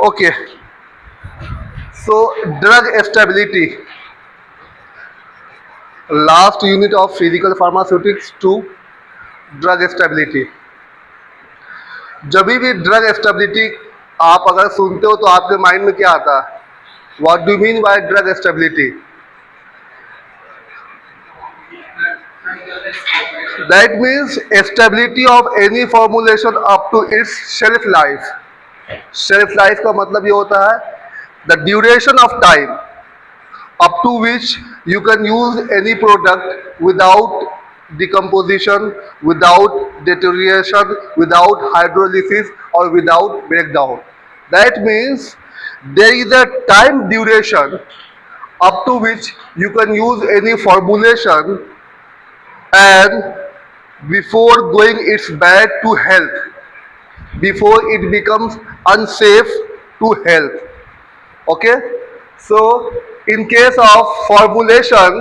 Okay, so drug stability, last unit of physical pharmaceutics to drug stability. जब भी drug stability आप अगर सुनते हो तो आपके माइंड में क्या आता है? What do mean by drug stability? That means stability of any formulation up to its shelf life. Shelf life का मतलब ये होता है the duration of time up to which you can use any product without decomposition, without deterioration, without hydrolysis or without breakdown. That means there is a time duration up to which you can use any formulation and before going it's bad to health, before it becomes unsafe to health. Okay, so in case of formulation,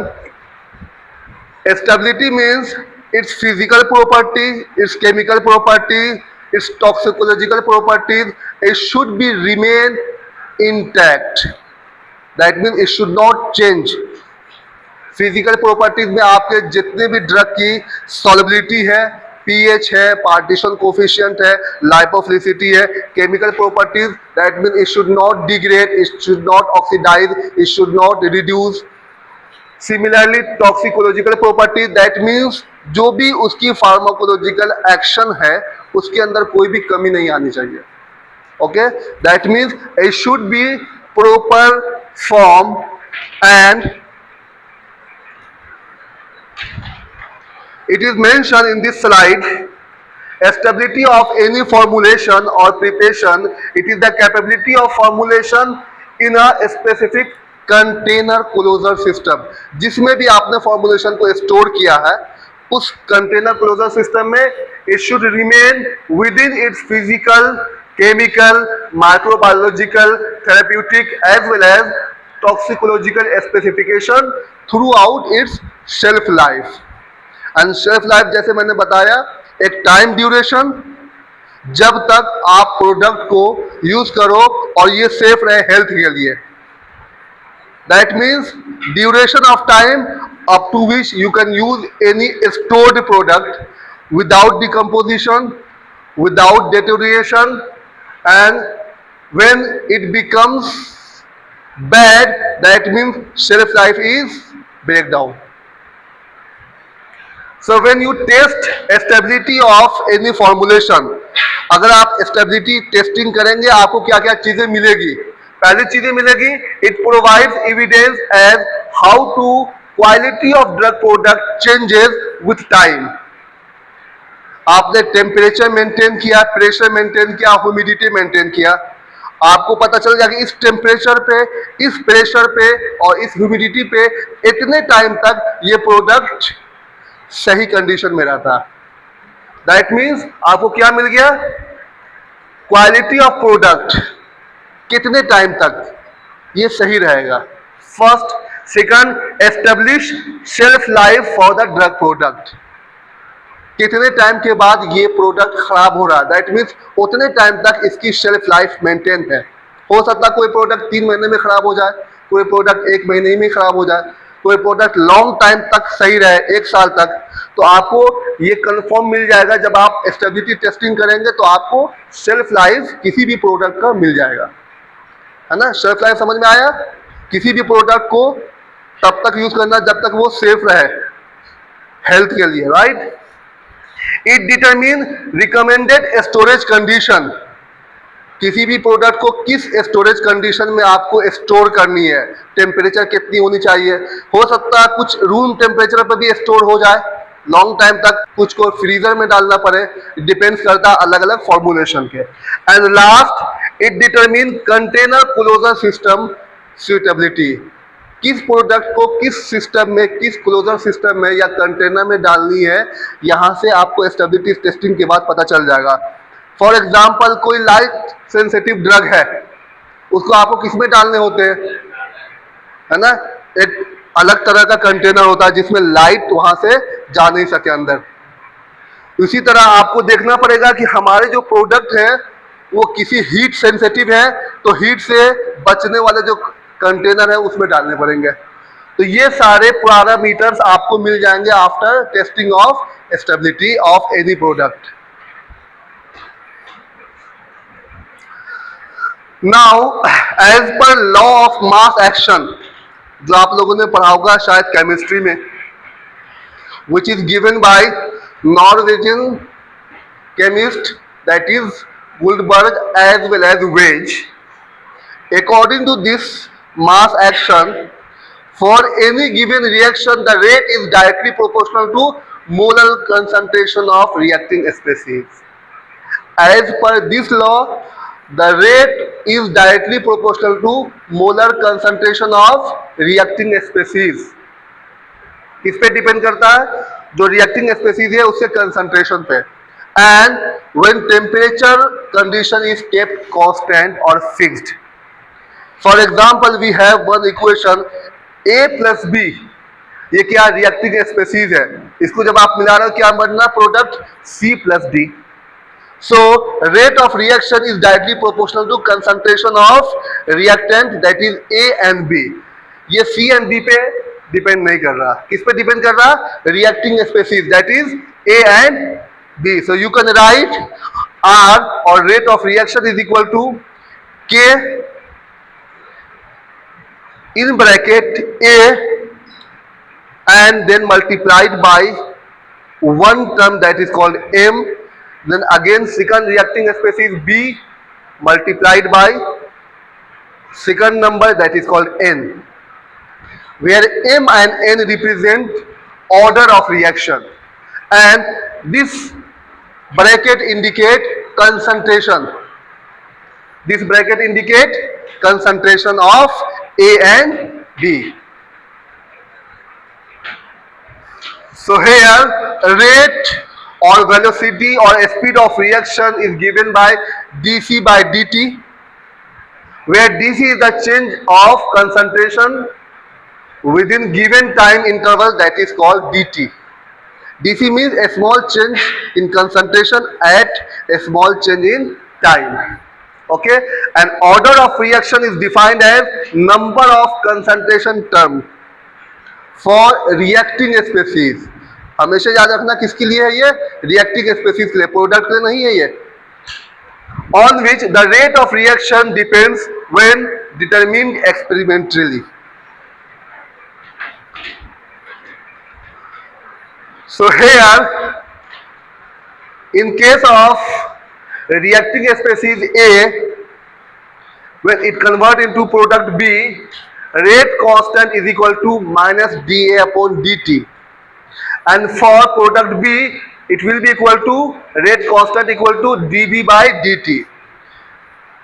stability means its physical property, its chemical property, its toxicological properties, it should be remain intact. That means it should not change. Physical properties में आपके जितने भी drug की solubility है, pH है, partition coefficient है, lipophilicity है, chemical properties, that mean it should not degrade, it should not oxidise, it should not reduce. Similarly toxicological property, that means जो भी उसकी फार्माकोलॉजिकल एक्शन है उसके अंदर कोई भी कमी नहीं आनी चाहिए. Okay, that means it should be proper form and it is mentioned in this slide, stability of any formulation or preparation, it is the capability of formulation in a specific container closure system. जिसमें भी आपने formulation को store किया है उस container closure system में it should remain within its physical, chemical, microbiological, therapeutic as well as toxicological specification throughout its shelf life. And shelf life जैसे मैंने बताया एक टाइम ड्यूरेशन, जब तक आप प्रोडक्ट को यूज करो और ये सेफ रहे हेल्थ के लिए. That means duration of time up to which you can use any stored product without decomposition, without deterioration, and when it becomes bad that means shelf life is break down. So when you test stability of any formulation, अगर आप stability testing करेंगे आपको क्या क्या चीजें मिलेगी? पहली चीजें मिलेगी, it provides evidence as how to quality of drug product changes with time. आपने टेम्परेचर मेंटेन किया, प्रेशर मेंटेन किया, ह्यूमिडिटी मेंटेन किया, आपको पता चल जाएगा इस टेम्परेचर पे, इस प्रेशर पे और इस ह्यूमिडिटी पे इतने टाइम तक ये प्रोडक्ट सही कंडीशन में रहता. दैट मीन्स आपको क्या मिल गया? क्वालिटी ऑफ प्रोडक्ट, कितने टाइम तक ये सही रहेगा. First. Second, establish shelf life for the drug product, कितने टाइम के बाद ये प्रोडक्ट खराब हो रहा है. दैट मीन्स उतने टाइम तक इसकी शेल्फ लाइफ मेंटेन है. हो सकता है कोई प्रोडक्ट 3 महीने में खराब हो जाए, कोई प्रोडक्ट 1 महीने में खराब हो जाए, कोई प्रोडक्ट लॉन्ग टाइम तक सही रहे 1 साल तक. तो आपको ये कंफर्म मिल जाएगा जब आप स्टेबिलिटी टेस्टिंग करेंगे तो आपको शेल्फ लाइफ किसी भी प्रोडक्ट का मिल जाएगा, है ना. शेल्फ लाइफ समझ में आया? किसी भी प्रोडक्ट को तब तक यूज करना जब तक वो सेफ रहे हेल्थ के लिए, right. It determine recommended storage condition, किसी भी प्रोडक्ट को किस स्टोरेज कंडीशन में आपको स्टोर करनी है, टेम्परेचर कितनी होनी चाहिए. हो सकता है कुछ रूम टेम्परेचर पर भी स्टोर हो जाए लॉन्ग टाइम तक, कुछ को फ्रीजर में डालना पड़े, डिपेंड्स करता है अलग अलग फॉर्मुलेशन के. And last, it determine container closure system suitability, किस प्रोडक्ट को किस सिस्टम में, किस क्लोजर सिस्टम में या कंटेनर में डालनी है, यहां से आपको स्टेबिलिटी टेस्टिंग के बाद पता चल जाएगा. फॉर एग्जाम्पल कोई लाइट सेंसिटिव ड्रग है, उसको आपको किस में डालने होते हैं, है ना. एक अलग तरह का कंटेनर होता है जिसमें लाइट वहां से जा नहीं सके अंदर. इसी तरह आपको देखना पड़ेगा कि हमारे जो प्रोडक्ट है वो किसी हीट सेंसिटिव है तो हीट से बचने वाले जो कंटेनर है उसमें डालने पड़ेंगे। तो ये सारे पैरामीटर्स आपको मिल जाएंगे after testing of stability of any product. Now as per law of mass action, जो आप लोगों ने पढ़ा होगा शायद केमिस्ट्री में, which is given by Norwegian chemist, that is Guldberg as well as Wedge. According to this mass action, for any given reaction, the rate is directly proportional to molar concentration of reacting species. As per this law, the rate is directly proportional to molar concentration of reacting species. किस पे depend करता है? जो reacting species है उसके concentration पे। And when temperature condition is kept constant और fixed. For example we have one equation A plus b, ये क्या रिएक्टिंग स्पीसीज है, इसको जब आप मिला रहे हो क्या बनना product C plus D. So rate of reaction is directly proportional to concentration of reactant that is A and B। ये C एंड B पे डिपेंड नहीं कर रहा, किस पे डिपेंड कर रहा? Reacting species that is A and B। So you can write R और rate of reaction is equal to K in bracket A and then multiplied by one term that is called M, then again second reacting species B multiplied by second number that is called N, where M and N represent order of reaction and this bracket indicate concentration. This bracket indicate concentration of A and B. So here rate or velocity or speed of reaction is given by dC by dt, where dC is the change of concentration within given time interval that is called dt. dC means a small change in concentration at a small change in time. Okay, and order of reaction is defined as number of concentration term for reacting species. हमेशा याद रखना किसके लिए है ये? Reacting species के लिए, product के लिए नहीं है ये। On which the rate of reaction depends when determined experimentally. So here, in case of reacting species A, when it convert into product B, rate constant is equal to minus dA upon dt, and for product B it will be equal to rate constant equal to dB by dt.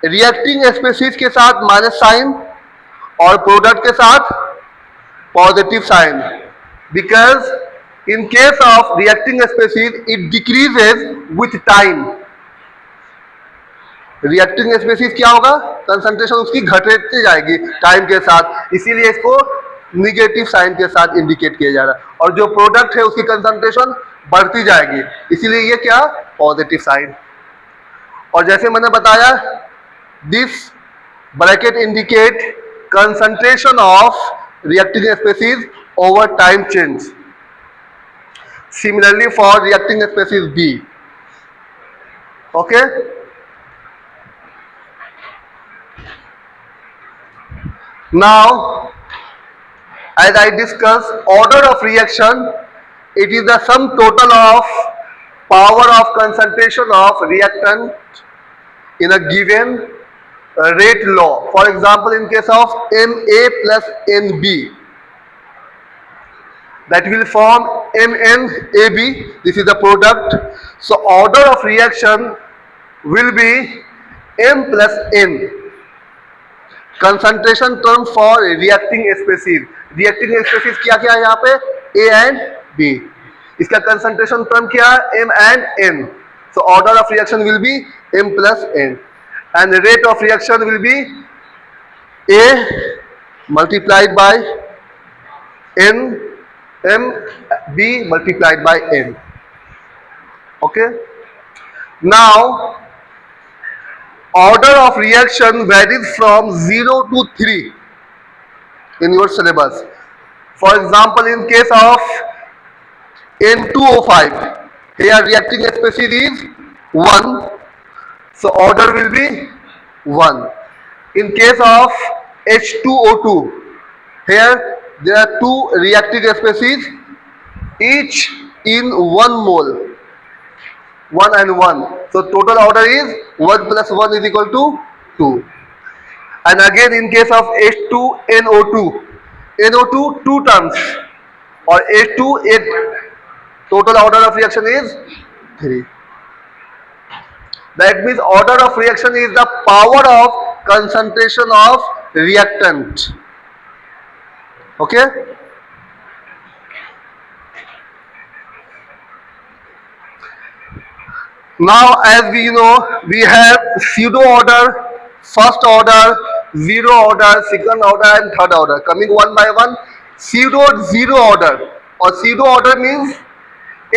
Reacting species के साथ minus sign और product के साथ positive sign, because in case of reacting species it decreases with time. Reacting species क्या होगा? Concentration उसकी घटती जाएगी टाइम के साथ, इसीलिए इसको निगेटिव साइन के साथ इंडिकेट किया जा रहा है। और जो प्रोडक्ट है उसकी कंसंट्रेशन बढ़ती जाएगी, इसीलिए ये क्या? Positive sign. और जैसे मैंने बताया, this bracket indicate concentration of reacting species over time change. Similarly for reacting species B. Okay. Now, as I discussed, order of reaction, it is the sum total of power of concentration of reactant in a given rate law. For example, in case of MA plus NB, that will form MNAB. This is the product. So order of reaction will be M plus N. Concentration term for reacting species. Reacting species क्या क्या है यहाँ पे? A and B. इसका concentration term क्या है? M and N. So order of reaction will be M plus N, and the rate of reaction will be A multiplied by N, M B multiplied by N. Okay. Now order of reaction varies from 0 to 3 in your syllabus. For example, in case of N2O5, here reacting species is 1, so order will be 1. In case of H2O2, here there are two reacting species, each in 1 mole, 1 and 1. So total order is 1 plus 1 is equal to 2. And again in case of H2NO2, NO2 2 terms, or H2 8, total order of reaction is 3. That means order of reaction is the power of concentration of reactant. Okay? Now as we know, we have pseudo order, first order, zero order, second order and third order. Coming one by one, pseudo zero order, or pseudo order means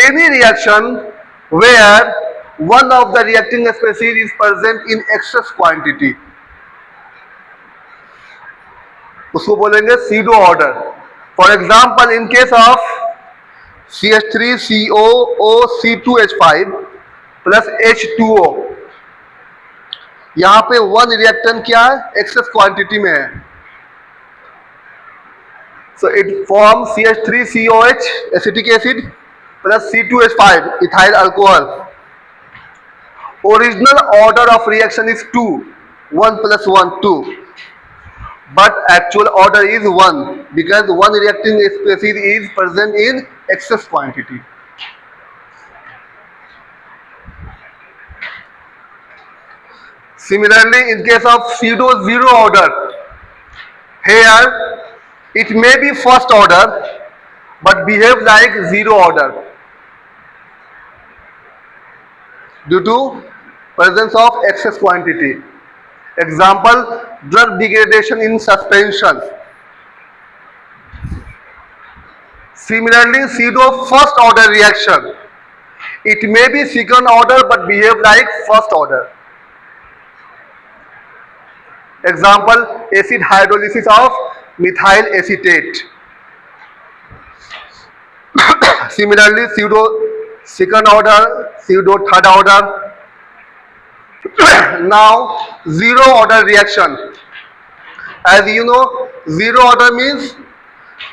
any reaction where one of the reacting species is present in excess quantity, उसको बोलेंगे pseudo order. For example, in case of CH3COOC2H5 plus H2O, यहां पे one reactant क्या है, axis quantity में है. So it forms CH3COH acetic acid plus C2H5 ethyl alcohol. Original order of reaction is 2, 1 plus 1 2, but actual order is 1 because one reacting species is present in excess quantity. Similarly, in case of pseudo zero order, here it may be first order but behave like zero order due to presence of excess quantity. Example, drug degradation in suspension. Similarly, pseudo first order reaction, it may be second order but behave like first order. Example, acid hydrolysis of methyl acetate. Similarly, pseudo second order, pseudo third order. Now, zero order reaction. As you know, zero order means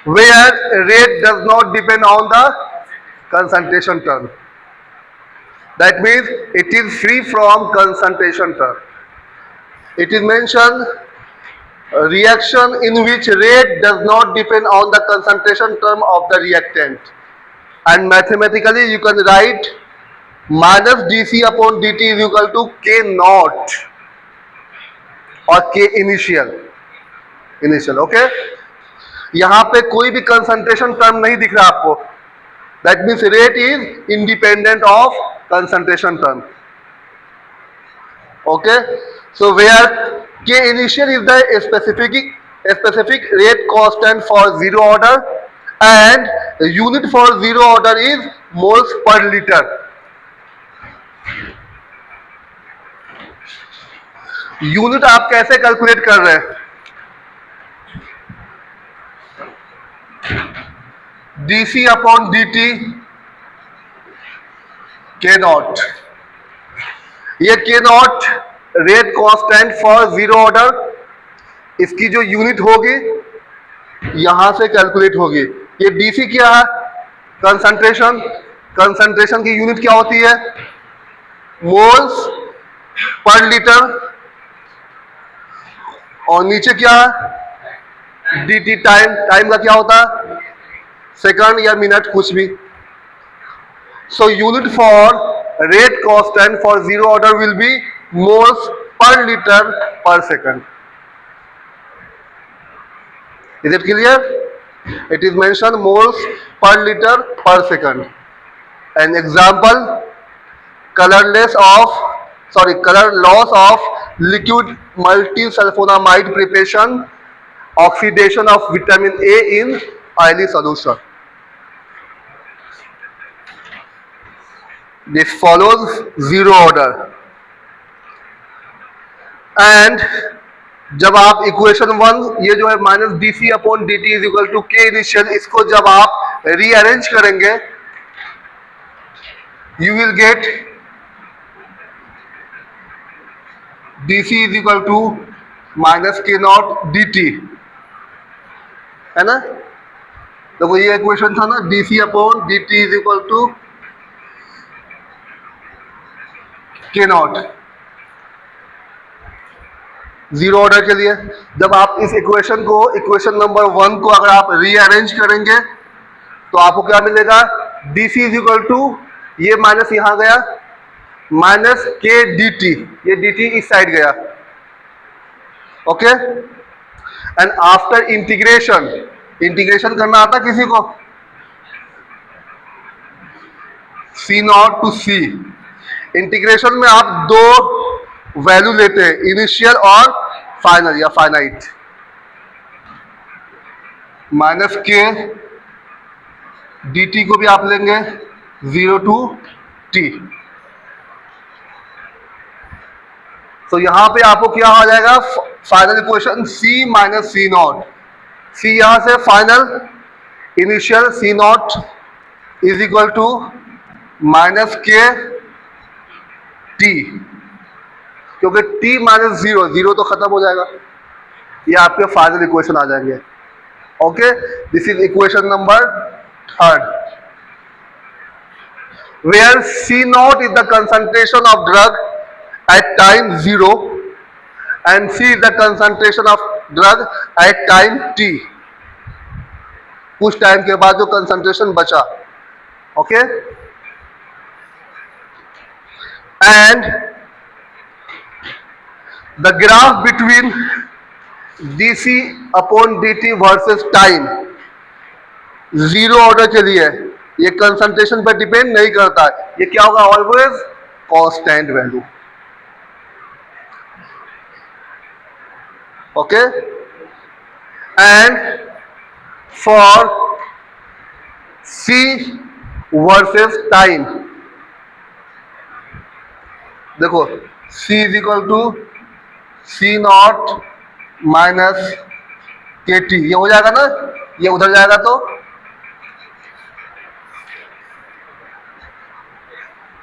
where rate does not depend on the concentration term. That means it is free from concentration term. It is mentioned reaction in which rate does not depend on the concentration term of the reactant, and mathematically you can write minus dC upon dt is equal to K naught or K initial. Okay, यहाँ पे कोई भी concentration term नहीं दिख रहा आपको. That means rate is independent of concentration term. Okay, so where K initial is the specific rate constant for zero order, and the unit for zero order is moles per liter. Unit आप कैसे calculate कर रहे हैं? dC upon dt K not. ये K not rate constant for zero order, इसकी जो unit होगी यहां से कैलकुलेट होगी. ये dC क्या है? कंसंट्रेशन. कंसंट्रेशन की यूनिट क्या होती है? Moles per litre. और नीचे क्या है? dt time. टाइम का क्या होता है? सेकंड या मिनट, कुछ भी. So unit for rate constant for zero order will be moles per liter per second. Is it clear? It is mentioned moles per liter per second. An example, color loss of liquid multisulfonamide preparation, oxidation of vitamin A in oily solution. This follows zero order. And जब आप equation 1 ये जो है minus d C upon d t is equal to k initial, इसको जब आप rearrange करेंगे you will get d C is equal to minus k naught d t, है ना। देखो ये इक्वेशन था ना, d C upon d t is equal to k naught, zero order के लिए। जब आप इस इक्वेशन को, इक्वेशन नंबर 1 को अगर आप रीअरेंज करेंगे तो आपको क्या मिलेगा, d C is equal to, ये माइनस यहां गया, माइनस के डी टी, ये डी टी इस साइड गया, okay. And after integration, integration करना आता किसी को, C naught to C, integration में आप दो वैल्यू लेते हैं, इनिशियल और फाइनल या finite, minus k d T को भी आप लेंगे 0 टू टी। तो यहां पे आपको क्या आ जाएगा, final equation c minus c naught, c यहां से final, initial c naught is equal to minus k t, क्योंकि टी माइनस जीरो, जीरो तो खत्म हो जाएगा, ये आपके फाइनल इक्वेशन आ जाएंगे, okay. This is equation number 3, where C naught is the concentration of drug at time 0 and C is the concentration of drug at time t, कुछ time के बाद जो कंसंट्रेशन बचा, okay. And the graph between dc upon dt versus time, zero order के लिए ये concentration पर depend नहीं करता है, ये क्या होगा, always constant value, okay, and for C versus time, देखो C is equal to C not minus k T, ये हो जाएगा ना, ये उधर जाएगा तो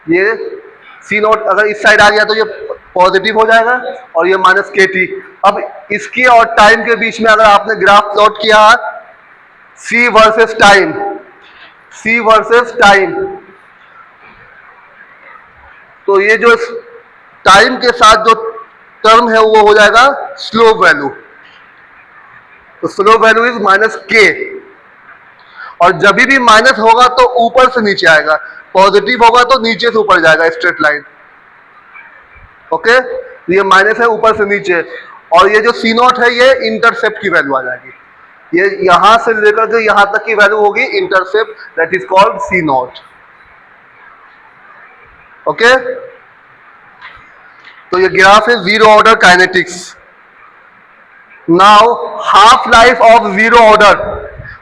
ये C नॉट अगर इस साइड आ गया तो ये पॉजिटिव हो जाएगा और ये माइनस के टी। अब इसके और टाइम के बीच में अगर आपने ग्राफ प्लॉट किया C versus time, C versus time, तो ये जो टाइम के साथ जो टर्म है वो हो जाएगा स्लोप वैल्यू, तो स्लोप वैल्यू इज माइनस के, और जब भी माइनस होगा तो ऊपर से नीचे आएगा, पॉजिटिव होगा तो नीचे से ऊपर जाएगा, स्ट्रेट लाइन, ओके। ये माइनस है ऊपर से नीचे, और ये जो सी नॉट है ये इंटरसेप्ट की वैल्यू आ जाएगी, ये यहां से लेकर के यहां तक की वैल्यू होगी intercept, that is called C naught, okay. तो ये ग्राफ है zero order kinetics. Now half life of zero order,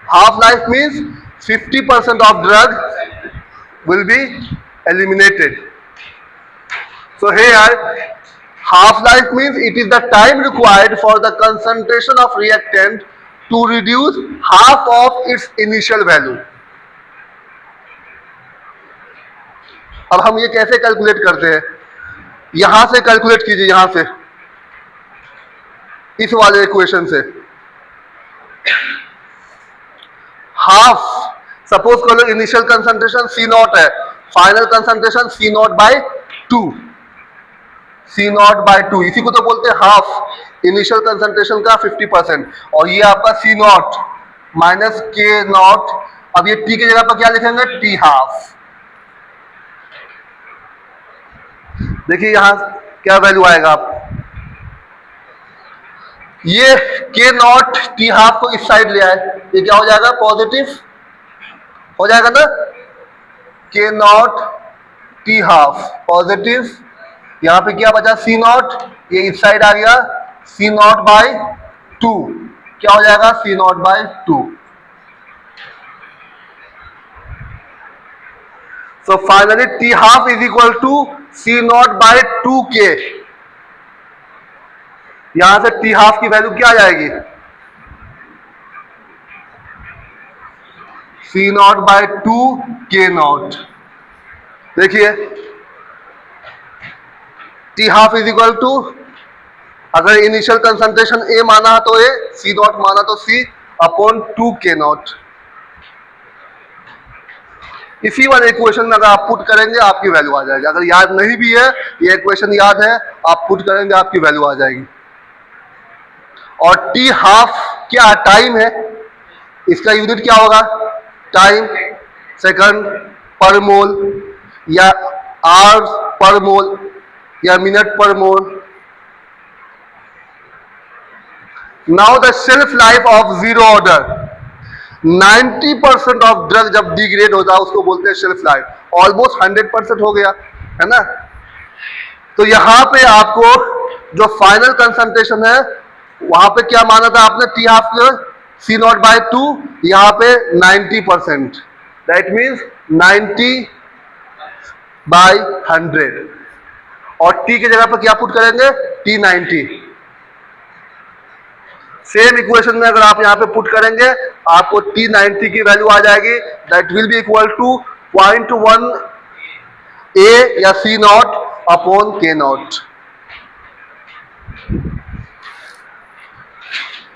half life means 50% of drug will be eliminated. So here half life means it is the time required for the concentration of reactant to reduce half of its initial value. अब हम ये कैसे calculate करते हैं, यहां से calculate कीजिए, यहां से इस वाले इक्वेशन से हाफ, सपोज कर लो इनिशियल कंसंट्रेशन सी नॉट है, final concentration C naught by 2, C naught by 2, इसी को तो बोलते हैं हाफ, इनिशियल कंसंट्रेशन का 50%, और ये आपका सी नॉट माइनस के नॉट, अब ये टी की जगह पर क्या लिखेंगे, टी हाफ। देखिए यहां क्या वैल्यू आएगा, आप ये के नॉट टी हाफ को इस साइड ले आए, ये क्या हो जाएगा, पॉजिटिव हो जाएगा ना, के नॉट टी हाफ पॉजिटिव, यहां पे क्या बचा सी नॉट, ये इस साइड आ गया, सी नॉट बाय 2, क्या हो जाएगा, c naught by 2। So finally t half is equal to c naught by 2 k, यहां से टी हाफ की वैल्यू क्या आ जाएगी, सी नॉट बाय 2 के नॉट। देखिए t half is equal to, अगर इनिशियल कंसंट्रेशन ए माना तो ए, सी नॉट माना तो सी अपॉन 2 के नॉट। इसी वाले इक्वेशन में अगर आप पुट करेंगे आपकी वैल्यू आ जाएगी। अगर याद नहीं भी है, ये इक्वेशन याद है, आप पुट करेंगे आपकी वैल्यू आ जाएगी। और टी हाफ क्या टाइम है, इसका यूनिट क्या होगा, टाइम, सेकंड पर मोल या आवर्स पर मोल या मिनट पर mole. Now the shelf life of zero order, 90% of drug जब डिग्रेड होता है उसको बोलते हैं शेल्फ लाइफ, ऑलमोस्ट 100% हो गया है ना। तो यहां पे आपको जो फाइनल कंसंट्रेशन है वहां पे क्या माना था आपने, t half C naught by 2, यहां पे 90%, दैट मीन्स 90 बाय 100, और टी की जगह पर क्या पुट करेंगे, टी 90। सेम इक्वेशन में अगर आप यहां पे पुट करेंगे आपको टी 90 की वैल्यू आ जाएगी, that will be equal to 0.1 a या C naught upon k naught.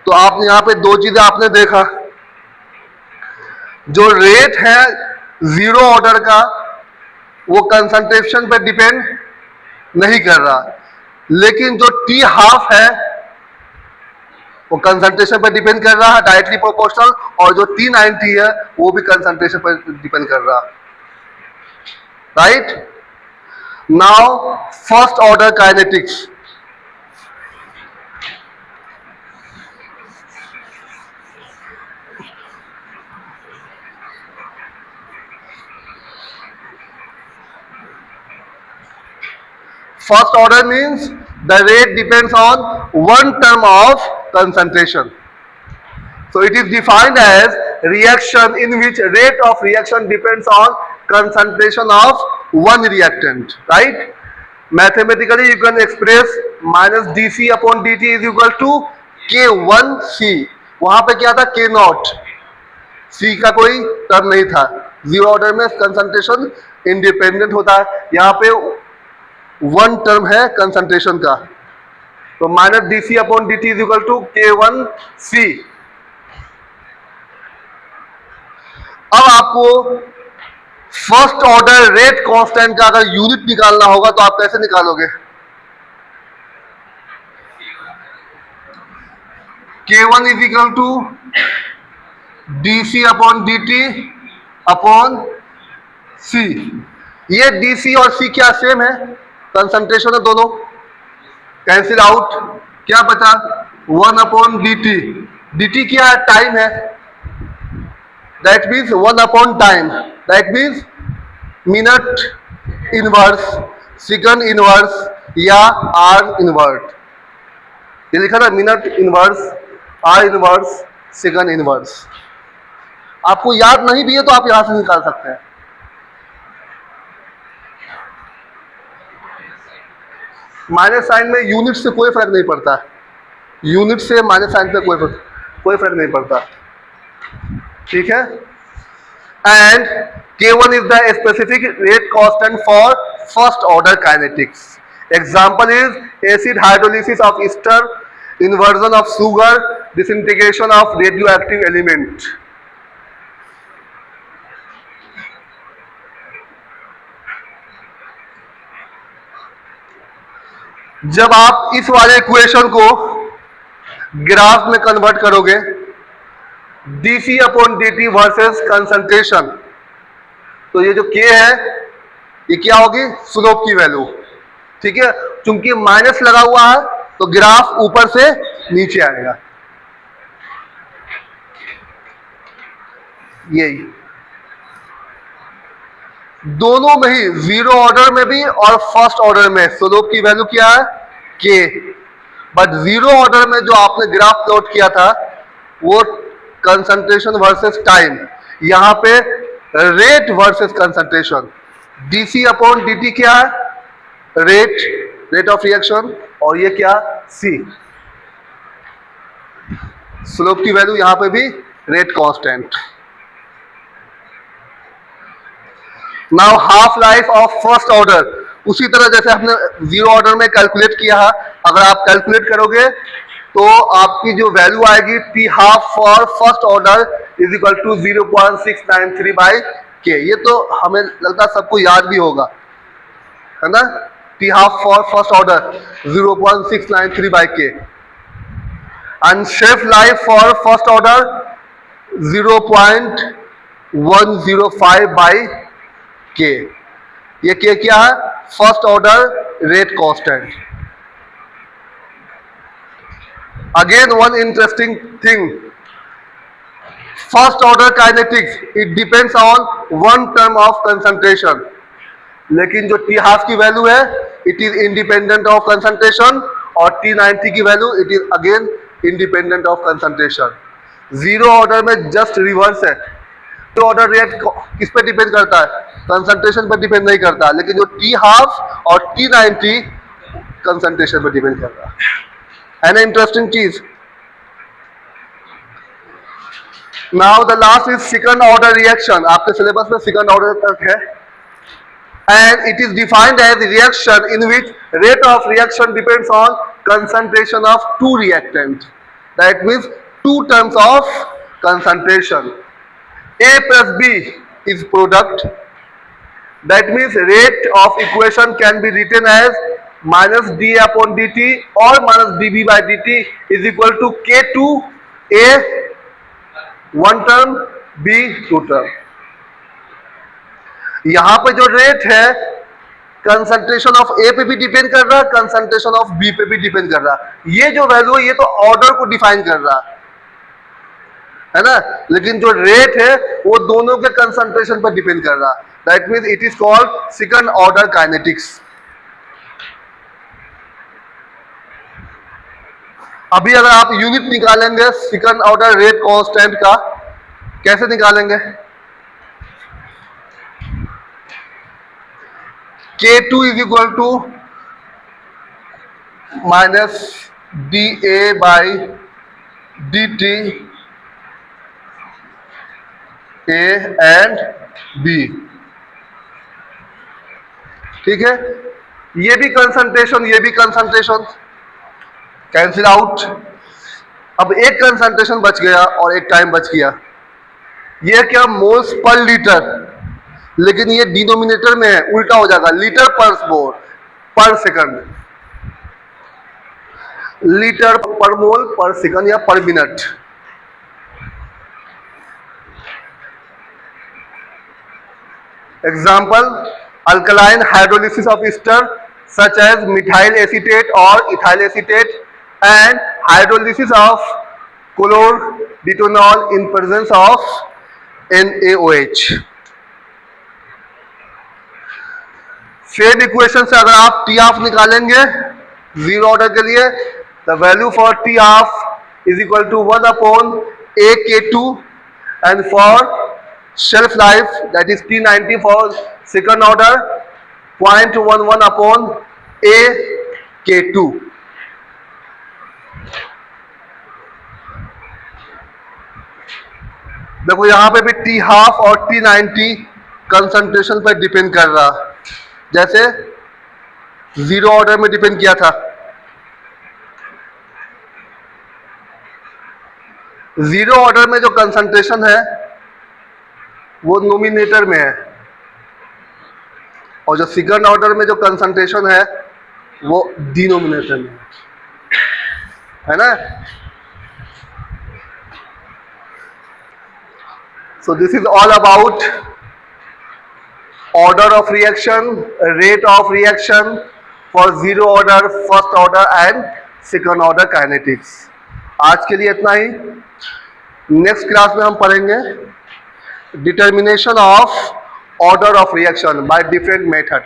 तो आप यहां पे दो चीजें आपने देखा, जो रेट है जीरो ऑर्डर का वो कंसंट्रेशन पे डिपेंड नहीं कर रहा, लेकिन जो टी हाफ है वो कंसंट्रेशन पर डिपेंड कर रहा है, डायरेक्टली प्रोपोर्शनल, और जो टी 90 है वो भी कंसंट्रेशन पर डिपेंड कर रहा है, right. Now first order kinetics. First order means the rate depends on one term of concentration. So it is defined as reaction in which rate of reaction depends on concentration of one reactant, right? Mathematically you can express minus dC upon dt is equal to K1C. वहां पे क्या था, K not, C का कोई term नहीं था, zero order में concentration independent होता है, यहाँ पे वन टर्म है कंसंट्रेशन का, तो minus d C upon d t is equal to K1C। अब आपको फर्स्ट ऑर्डर रेट कांस्टेंट का अगर यूनिट निकालना होगा तो आप कैसे निकालोगे, K1 is equal to d C upon d t upon c. ये डी सी और सी क्या सेम है, कंसंट्रेशन है दोनों, कैंसिल आउट, क्या बचा 1 upon d T, D T क्या है, टाइम है, that means 1 upon time, that means minute inverse, second inverse या आर इनवर्स। ये लिखा था minute inverse, are inverse, second inverse. आपको याद नहीं भी है तो आप यहां से निकाल सकते हैं। माइनस साइन में यूनिट से कोई फर्क नहीं पड़ता, यूनिट से माइनस साइन पे कोई फर्क नहीं पड़ता, ठीक है। And K1 is the specific rate constant for first order kinetics. Example is acid hydrolysis of Easter, inversion of sugar, disintegration of radio active element. जब आप इस वाले इक्वेशन को ग्राफ में कन्वर्ट करोगे, dC upon dt versus concentration, तो ये जो K है ये क्या होगी, स्लोप की वैल्यू, ठीक है। चूंकि माइनस लगा हुआ है तो ग्राफ ऊपर से नीचे आएगा, यही दोनों में ही, जीरो ऑर्डर में भी और फर्स्ट ऑर्डर में स्लोप की वैल्यू क्या है, K। बट जीरो ऑर्डर में जो आपने ग्राफ प्लॉट किया था वो कंसंट्रेशन वर्सेस टाइम, यहां पे rate versus concentration, DC upon dt क्या है, रेट ऑफ रिएक्शन, और ये क्या, C। स्लोप की वैल्यू यहाँ पे भी rate constant. Now half life of first order, उसी तरह जैसे हमने जीरो ऑर्डर में कैलकुलेट किया है, अगर आप कैलकुलेट करोगे तो आपकी जो वैल्यू आएगी t half for first order is equal to 0.693 by k. ये तो हमें लगता है सबको याद भी होगा, है ना। T half for first order 0.693 by k and shelf life for first order 0.105 by k. ये के क्या है? First order rate constant. Again one interesting thing, first order kinetics it depends on one term of concentration, लेकिन जो t half की value है it is independent of concentration और T90 की value it is again independent of concentration. Zero order में just reverse है, तो order rate किस पे डिपेंड करता है? कंसंट्रेशन पर डिपेंड नहीं करता, लेकिन जो टी हाफ और T90 कंसंट्रेशन पर डिपेंड कर रहा है ना। इंटरेस्टिंग चीज। Now the last is second order reaction. आपके सिलेबस में सेकंड ऑर्डर तक है and it is defined as a reaction in which rate of reaction depends on concentration of two reactants. That means two terms of concentration. A plus B is product. That means rate of equation can be written as minus d upon dt or minus dB by dt is equal to K2 A one term, B two term. यहां पे जो rate है concentration of ए पे भी depend कर रहा है, concentration of B पे भी डिपेंड कर रहा है। ये जो वैल्यू है ये तो ऑर्डर को डिफाइन कर रहा है ना, लेकिन जो रेट है वो दोनों के कंसंट्रेशन पर डिपेंड कर रहा है। That means it is called second order kinetics. अभी अगर आप यूनिट निकालेंगे सेकंड ऑर्डर रेट कांस्टेंट का, कैसे निकालेंगे? K2 is equal to minus dA by dt A and B, ठीक है। ये भी कंसंट्रेशन, ये भी कंसंट्रेशन, कैंसिल आउट। अब एक कंसंट्रेशन बच गया और एक टाइम बच गया। ये क्या? मोल्स पर लीटर, लेकिन ये डिनोमिनेटर में है, उल्टा हो जाएगा, लीटर पर मोल पर सेकंड, लीटर पर मोल पर सेकंड या पर minute. Example, alkaline hydrolysis of ester such as methyl acetate और ethyl acetate and hydrolysis of chlorobutanol in presence of NaOH। Same equation से अगर आप टी हाफ निकालेंगे जीरो ऑर्डर के लिए, the value for t half is equal to 1 upon A K2 and for shelf life that is T90 for second order 0.11 upon A K2। देखो यहां पे भी टी हाफ और T90 कंसंट्रेशन पर depend कर रहा, जैसे जीरो ऑर्डर में डिपेंड किया था। जीरो ऑर्डर में जो कंसंट्रेशन है वो नोमिनेटर में है, और जो सेकंड ऑर्डर में जो कंसंट्रेशन है वो डिनोमिनेटर में है ना। So this is all about order of reaction, rate of reaction for zero order, first order and second order kinetics. आज के लिए इतना ही। नेक्स्ट क्लास में हम पढ़ेंगे determination of order of reaction by different method.